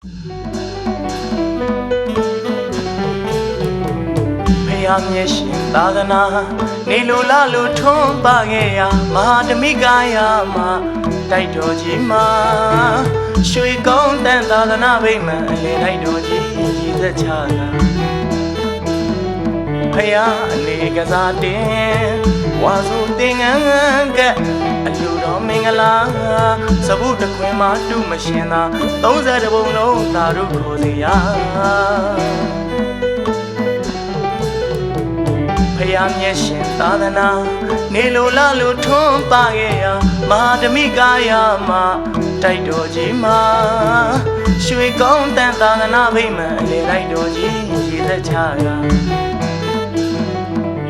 မျက်ရှင်သာသနာနေလိုလားလို့ထွန်းပါခဲ့ရမဟာဓမိကာယမှာတိုက်တော်ကြီးမှာရွှေကောင်းတန်သာသနာဗိမာန်အလေတိုက်တော်ကြီးရည်သက်ချတာဖယားအနေကစားတင်ဝါစုတင်ငန်းကအလူတော်မင်္ဂလာစပုတခွင်မှာတူမရှင်သာ30ပုံလုံးသာတို့ခေါ်စီရဖယားမျက်ရှင်သာသနာနေလိုလားလို့ထွန်းပါခဲ့ရမဟာဓမိကာယမှာတိုက်တော်ကြီးမှာရွှေကောင်းတန်သာသနာဗိမာန်အလေတိုက်တော်ကြီးရည်သက်ချတာ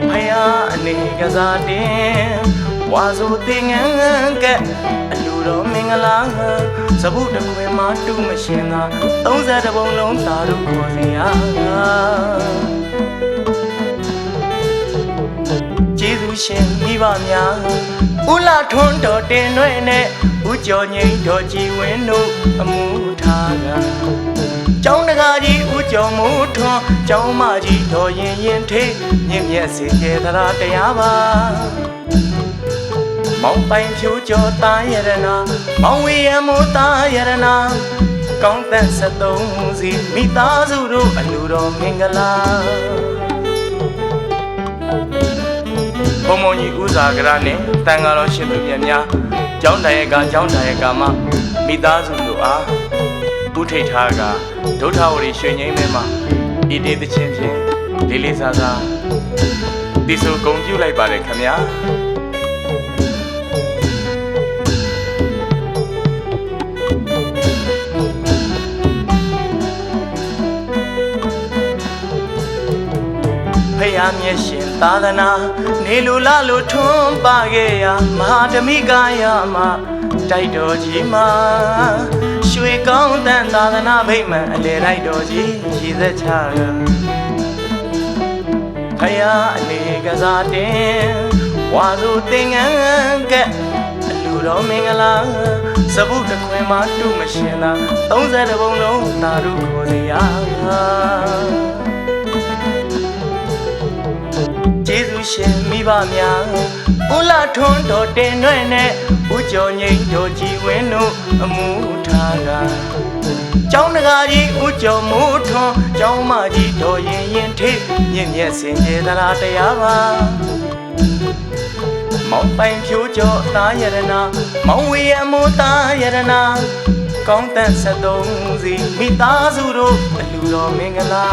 ဖယားအနေကစားတင်ဝါစုတင်ငန်းကအလူတော်မင်္ဂလာစပုတခွင်မှာတူမရှင်သာ30ပုံလုံးသာတို့ခေါ်စီရကျေးဇူးရှင်မိဘများဦးလာထွန်းတော်တင်ရွဲ့နဲ့ဦးကျော်ငိမ့်တော်ကြည်ဝင်းတို့အမှုထားကကျောင်းတကာကြီးဦးကျော်မိုးထွန်းကျောင်းမကြီးတော်ရင်ထေးမြင့်မြတ်စေကျေသရာတရားပါမောင်ပိုင်ဖြူကျော်သားရတနာမောင်ဝေယံမိုးသားရတနာကောင်းတန်73စီမိသားစုတို့အလူတော်မင်္ဂလာဘုံမုံကြီးဦးစာကရနဲ့တန်ဃာတော်ရှင်သူမြတ်များကျောင်းတိုင်ရကမှမိသားစုတို့အားဥထိတ်ထားကဒုဋ္ဌဝရီရွှေငိမ့်မဲမှာဤတေသချင်းဖြင့်လေးလေးစားစားတိဆိုဂုံပြုလိုက်ပါတယ်ခင်ဗျာဖယားမျက်ရှင်သာသနာနေလိုလားလို့ထွန်းပါခဲ့ရမဟာဓမိကာယမှာတိုက်တော်ကြီးမှာရွှေကောင်းတန်သာသနာဗိမာန်အလေတိုက်တော်ကြီးရည်သက်ချတာဖယားအနေကစားတင်ဝါစုတင်ငန်းကအလူတော်မင်္ဂလာစပုတခွင်မှာတူမရှင်သာ30ပုံလုံးသာတို့ခေါ်စီရကျေးဇူးရှင်မိဘများဦးလာထွန်းတော်တင်ရွဲ့နဲ့ဦးကျော်ငိမ့်တော်ကြည်ဝင်းတို့အမှုထားကကျောင်းတကာကြီးဦးကျော်မိုးထွန်းကျောင်းမကြီးတော်ရင်ထေးမြင့်မြတ်စင်ကြယ်သလားတရားပါမောင်ပိုင်ဖြိုးကျော်သားရတနာမောင်ဝေယံမိုးသားရတနာကောင်းတန်73စီမိသားစုတို့အလူတော်မင်္ဂလာ